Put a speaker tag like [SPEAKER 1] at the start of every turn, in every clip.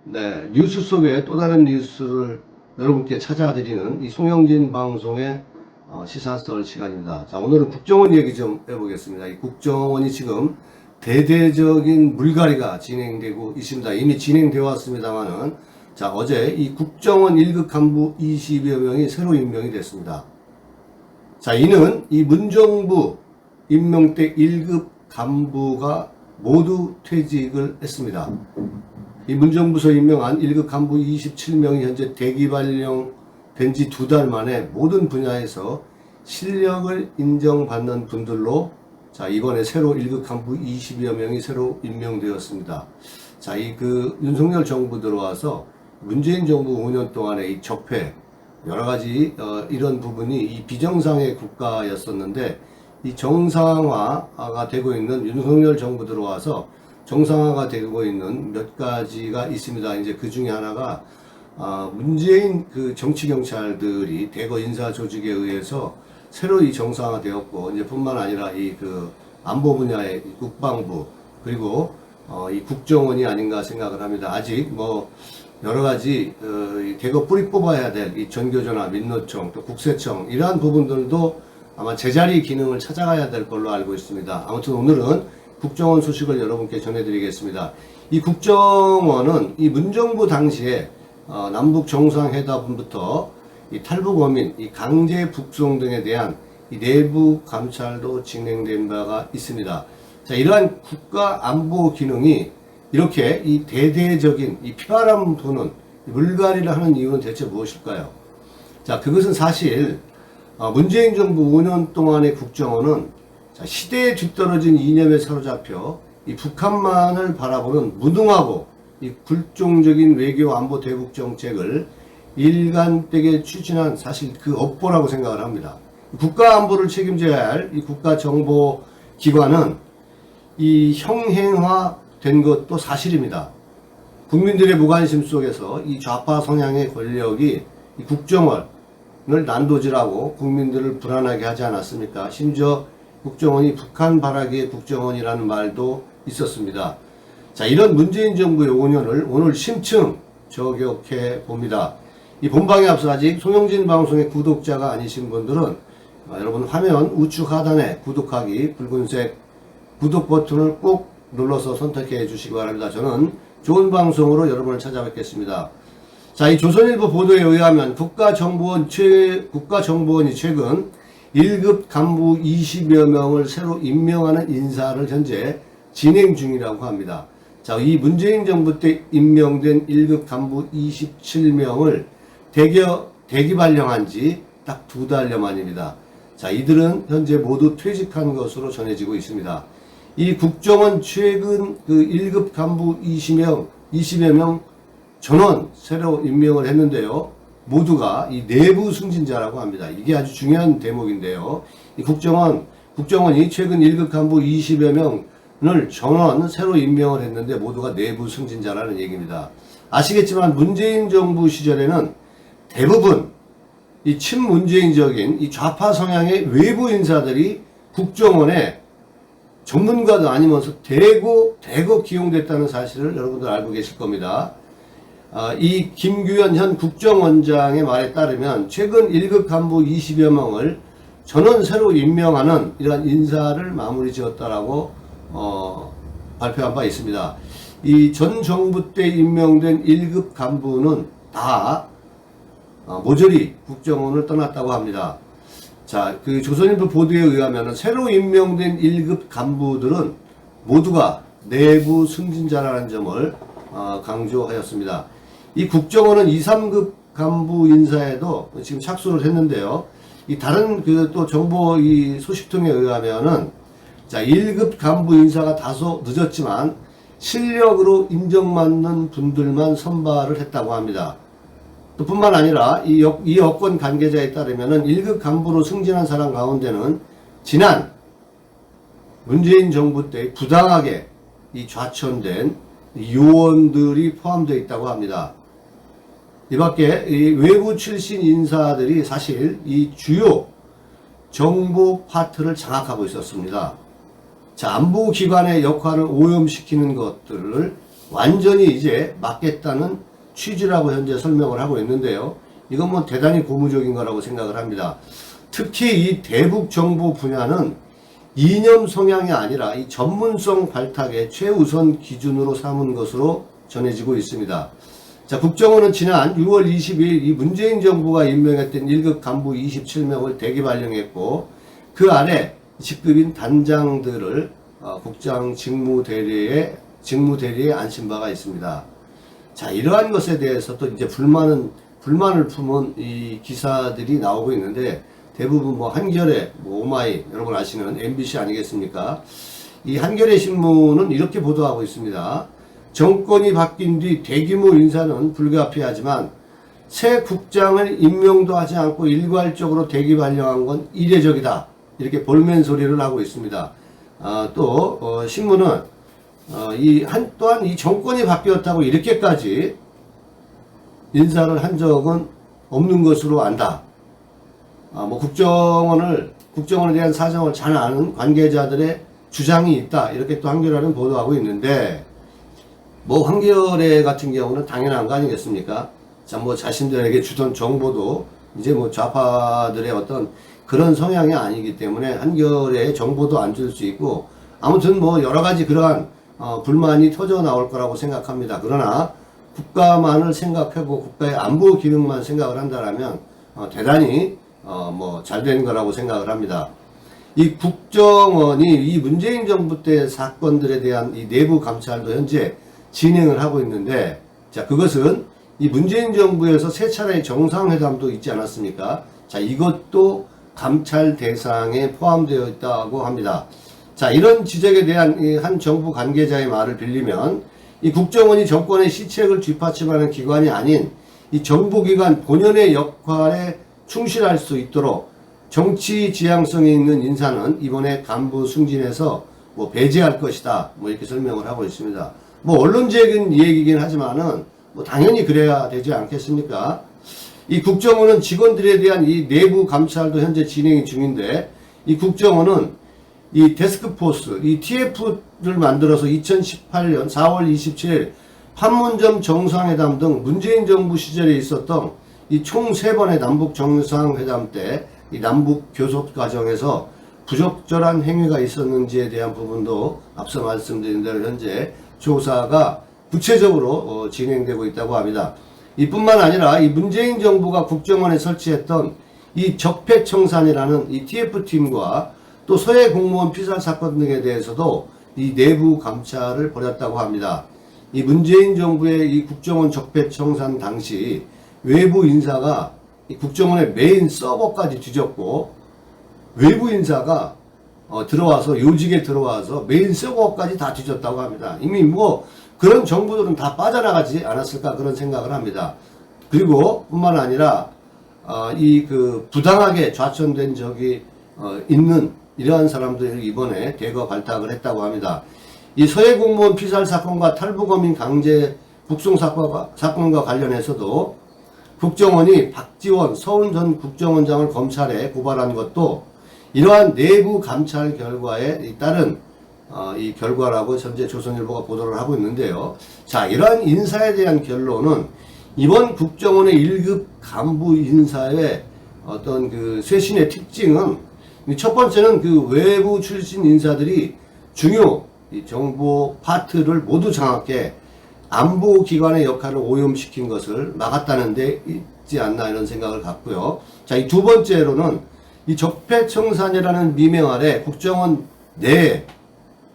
[SPEAKER 1] 네, 뉴스 속에 또 다른 뉴스를 여러분께 찾아드리는 이 송영진 방송의 시사썰 시간입니다. 자, 오늘은 국정원 얘기 좀 해보겠습니다. 이 국정원이 지금 대대적인 물갈이가 진행되고 있습니다. 이미 진행되어 왔습니다만은, 자, 어제 이 국정원 1급 간부 20여 명이 새로 임명이 됐습니다. 자, 이는 이 문정부 임명 때 1급 간부가 모두 퇴직을 했습니다. 이 문정부서 임명한 1급 간부 27명이 현재 대기 발령된 지 2달 만에 모든 분야에서 실력을 인정받는 분들로, 자, 이번에 새로 1급 간부 20여 명이 새로 임명되었습니다. 자, 윤석열 정부 들어와서 문재인 정부 5년 동안의 이 적폐, 여러 가지 이런 부분이 이 비정상의 국가였었는데, 이 정상화가 되고 있는 윤석열 정부 들어와서 정상화가 되고 있는 몇 가지가 있습니다. 이제 그 중에 하나가 문재인 그 정치 경찰들이 대거 인사 조직에 의해서 새로 이 정상화 되었고, 이제 뿐만 아니라 안보 분야의 국방부, 그리고 이 국정원이 아닌가 생각을 합니다. 아직 여러 가지 대거 뿌리 뽑아야 될 이 전교조나 민노총, 또 국세청, 이러한 부분들도 아마 제자리 기능을 찾아가야 될 걸로 알고 있습니다. 아무튼 오늘은 국정원 소식을 여러분께 전해드리겠습니다. 이 국정원은 이 문정부 당시에 남북 정상회담부터 이 탈북어민, 이 강제 북송 등에 대한 이 내부 감찰도 진행된 바가 있습니다. 자, 이러한 국가 안보 기능이 이렇게 이 대대적인 이 피바람 부는 물갈이를 하는 이유는 대체 무엇일까요? 자, 그것은 사실 문재인 정부 5년 동안의 국정원은 시대에 뒤떨어진 이념에 사로잡혀 이 북한만을 바라보는 무능하고 이 굴종적인 외교 안보 대북 정책을 일관되게 추진한 사실 그 업보라고 생각을 합니다. 국가 안보를 책임져야 할 이 국가정보기관은 이 형행화된 것도 사실입니다. 국민들의 무관심 속에서 이 좌파 성향의 권력이 이 국정원을 난도질하고 국민들을 불안하게 하지 않았습니까? 심지어 국정원이 북한 바라기의 국정원이라는 말도 있었습니다. 자, 이런 문재인 정부의 5년을 오늘 심층 저격해 봅니다. 이 본방에 앞서 아직 송영진 방송의 구독자가 아니신 분들은 여러분 화면 우측 하단에 구독하기, 붉은색 구독 버튼을 꼭 눌러서 선택해 주시기 바랍니다. 저는 좋은 방송으로 여러분을 찾아뵙겠습니다. 자, 이 조선일보 보도에 의하면 국가정보원이 최근 1급 간부 20여 명을 새로 임명하는 인사를 현재 진행 중이라고 합니다. 자, 이 문재인 정부 때 임명된 1급 간부 27명을 대기 발령한 지 딱 2달여 만입니다. 자, 이들은 현재 모두 퇴직한 것으로 전해지고 있습니다. 이 국정원 최근 1급 간부 20여 명 전원 새로 임명을 했는데요. 모두가 이 내부 승진자라고 합니다. 이게 아주 중요한 대목인데요. 이 국정원이 최근 1급 간부 20여 명을 전원 새로 임명을 했는데 모두가 내부 승진자라는 얘기입니다. 아시겠지만 문재인 정부 시절에는 대부분 이 친문재인적인 이 좌파 성향의 외부 인사들이 국정원에 전문가도 아니면서 대거 기용됐다는 사실을 여러분들 알고 계실 겁니다. 이 김규현 현 국정원장의 말에 따르면 최근 1급 간부 20여 명을 전원 새로 임명하는 이러한 인사를 마무리 지었다라고 발표한 바 있습니다. 이 전 정부 때 임명된 1급 간부는 다 모조리 국정원을 떠났다고 합니다. 자, 조선일보 보도에 의하면 새로 임명된 1급 간부들은 모두가 내부 승진자라는 점을 강조하였습니다. 이 국정원은 2, 3급 간부 인사에도 지금 착수를 했는데요. 이 다른 또 정보 이 소식통에 의하면은, 자, 1급 간부 인사가 다소 늦었지만 실력으로 인정받는 분들만 선발을 했다고 합니다. 또 뿐만 아니라 이 여권 관계자에 따르면은 1급 간부로 승진한 사람 가운데는 지난 문재인 정부 때 부당하게 이 좌천된 요원들이 포함되어 있다고 합니다. 이 밖에 이 외부 출신 인사들이 사실 이 주요 정보 파트를 장악하고 있었습니다. 자, 안보기관의 역할을 오염시키는 것들을 완전히 이제 막겠다는 취지라고 현재 설명을 하고 있는데요. 이건 뭐 대단히 고무적인 거라고 생각을 합니다. 특히 이 대북 정보 분야는 이념 성향이 아니라 이 전문성 발탁의 최우선 기준으로 삼은 것으로 전해지고 있습니다. 자, 국정원은 지난 6월 22일 이 문재인 정부가 임명했던 1급 간부 27명을 대기 발령했고, 그 아래 직급인 단장들을 국장 직무대리에 안신 바가 있습니다. 자, 이러한 것에 대해서 또 이제 불만을 품은 이 기사들이 나오고 있는데, 대부분 뭐 한겨레, 뭐 오마이, 여러분 아시는 MBC 아니겠습니까? 이 한겨레 신문은 이렇게 보도하고 있습니다. 정권이 바뀐 뒤 대규모 인사는 불가피하지만 새 국장을 임명도 하지 않고 일괄적으로 대기 발령한 건 이례적이다. 이렇게 볼멘 소리를 하고 있습니다. 신문은 또한 이 정권이 바뀌었다고 이렇게까지 인사를 한 적은 없는 것으로 안다. 국정원에 대한 사정을 잘 아는 관계자들의 주장이 있다. 이렇게 또 한겨레는 보도하고 있는데, 뭐 한겨레 같은 경우는 당연한 거 아니겠습니까? 자, 뭐 자신들에게 주던 정보도 이제 뭐 좌파들의 어떤 그런 성향이 아니기 때문에 한겨레에 정보도 안 줄 수 있고, 아무튼 뭐 여러 가지 그러한 불만이 터져 나올 거라고 생각합니다. 그러나 국가만을 생각하고 국가의 안보 기능만 생각을 한다라면 대단히 뭐 잘된 거라고 생각을 합니다. 이 국정원이 이 문재인 정부 때 사건들에 대한 이 내부 감찰도 현재 진행을 하고 있는데, 자, 그것은 이 문재인 정부에서 세 차례의 정상회담도 있지 않았습니까? 자, 이것도 감찰 대상에 포함되어 있다고 합니다. 자, 이런 지적에 대한 이 한 정부 관계자의 말을 빌리면, 이 국정원이 정권의 시책을 뒷받침하는 기관이 아닌 이 정보기관 본연의 역할에 충실할 수 있도록 정치 지향성이 있는 인사는 이번에 간부 승진에서 뭐 배제할 것이다. 뭐 이렇게 설명을 하고 있습니다. 뭐 언론적인 얘기긴 하지만은 뭐 당연히 그래야 되지 않겠습니까? 이 국정원은 직원들에 대한 이 내부 감찰도 현재 진행 중인데, 이 국정원은 이 데스크포스, 이 TF를 만들어서 2018년 4월 27일 판문점 정상회담 등 문재인 정부 시절에 있었던 이 총 3번의 남북 정상회담 때 이 남북 교섭 과정에서 부적절한 행위가 있었는지에 대한 부분도 앞서 말씀드린 대로 현재 조사가 구체적으로 진행되고 있다고 합니다. 이뿐만 아니라 이 문재인 정부가 국정원에 설치했던 이 적폐청산이라는 이 TF팀과 또 서해 공무원 피살 사건 등에 대해서도 이 내부 감찰을 벌였다고 합니다. 이 문재인 정부의 이 국정원 적폐청산 당시 외부 인사가 이 국정원의 메인 서버까지 뒤졌고, 외부 인사가 들어와서 요직에 들어와서 메인 서버까지 다 뒤졌다고 합니다. 이미 뭐 그런 정보들은 다 빠져나가지 않았을까 그런 생각을 합니다. 그리고 뿐만 아니라 부당하게 좌천된 적이 있는 이러한 사람들이 이번에 대거 발탁을 했다고 합니다. 이 서해 공무원 피살 사건과 탈북어민 강제 북송 사건과 관련해서도 국정원이 박지원 서울 전 국정원장을 검찰에 고발한 것도 이러한 내부 감찰 결과에 따른 이 결과라고 현재 조선일보가 보도를 하고 있는데요. 자, 이러한 인사에 대한 결론은 이번 국정원의 1급 간부 인사의 어떤 그 쇄신의 특징은, 첫 번째는 그 외부 출신 인사들이 중요 정보 파트를 모두 장악해 안보기관의 역할을 오염시킨 것을 막았다는 데 있지 않나 이런 생각을 갖고요. 자, 이 두 번째로는 이 적폐청산이라는 미명 아래 국정원 내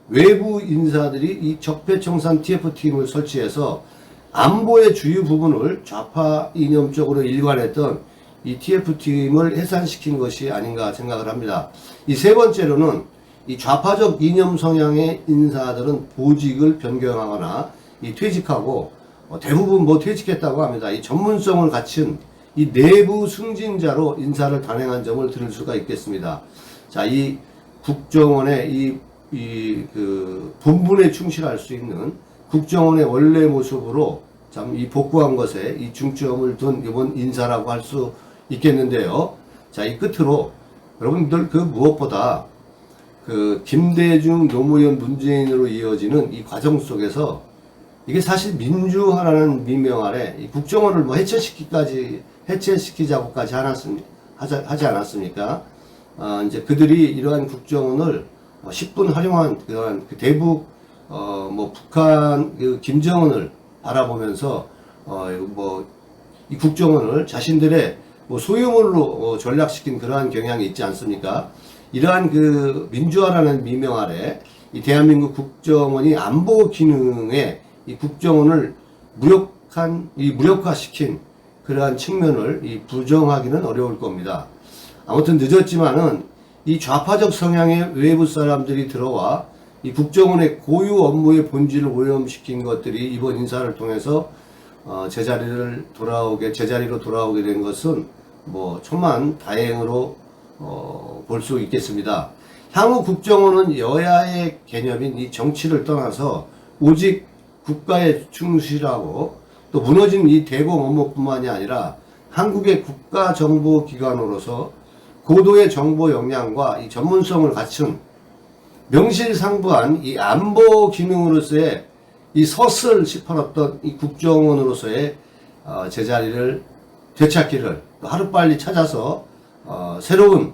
[SPEAKER 1] 외부 인사들이 이 적폐청산 TF팀을 설치해서 안보의 주요 부분을 좌파 이념적으로 일관했던 이 TF팀을 해산시킨 것이 아닌가 생각을 합니다. 이 세 번째로는 이 좌파적 이념 성향의 인사들은 보직을 변경하거나 이 퇴직하고 대부분 뭐 퇴직했다고 합니다. 이 전문성을 갖춘 이 내부 승진자로 인사를 단행한 점을 들을 수가 있겠습니다. 자, 이 국정원의 그 본분에 충실할 수 있는 국정원의 원래 모습으로 참 이 복구한 것에 이 중점을 둔 이번 인사라고 할 수 있겠는데요. 자, 이 끝으로 여러분들 그 무엇보다 그 김대중 노무현 문재인으로 이어지는 이 과정 속에서 이게 사실 민주화라는 미명 아래 이 국정원을 뭐 해체시키자고까지 하지 않았습니까? 이제 그들이 이러한 국정원을 10분 활용한 그러한 그 대북 뭐 북한 그 김정은을 바라보면서 뭐 이 국정원을 자신들의 뭐 소유물로 전락시킨 그러한 경향이 있지 않습니까? 이러한 그 민주화라는 미명 아래 이 대한민국 국정원이 안보 기능에 이 국정원을 무력화시킨 그러한 측면을 부정하기는 어려울 겁니다. 아무튼 늦었지만은 이 좌파적 성향의 외부 사람들이 들어와 이 국정원의 고유 업무의 본질을 오염시킨 것들이 이번 인사를 통해서 제자리로 돌아오게 된 것은 뭐 천만 다행으로 볼 수 있겠습니다. 향후 국정원은 여야의 개념인 이 정치를 떠나서 오직 국가에 충실하고 또 무너진 이 대공 업무뿐만이 아니라 한국의 국가정보기관으로서 고도의 정보 역량과 이 전문성을 갖춘 명실상부한 이 안보 기능으로서의 이 덫을 짚어놨던 이 국정원으로서의 제자리를 되찾기를 하루빨리 찾아서 새로운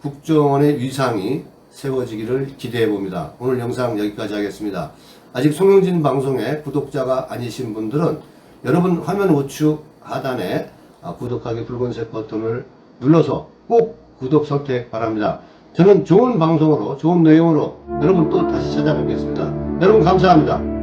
[SPEAKER 1] 국정원의 위상이 세워지기를 기대해 봅니다. 오늘 영상 여기까지 하겠습니다. 아직 송영진 방송의 구독자가 아니신 분들은 여러분 화면 우측 하단에 구독하기 붉은색 버튼을 눌러서 꼭 구독 선택 바랍니다. 저는 좋은 방송으로 좋은 내용으로 여러분 또 다시 찾아뵙겠습니다. 여러분 감사합니다.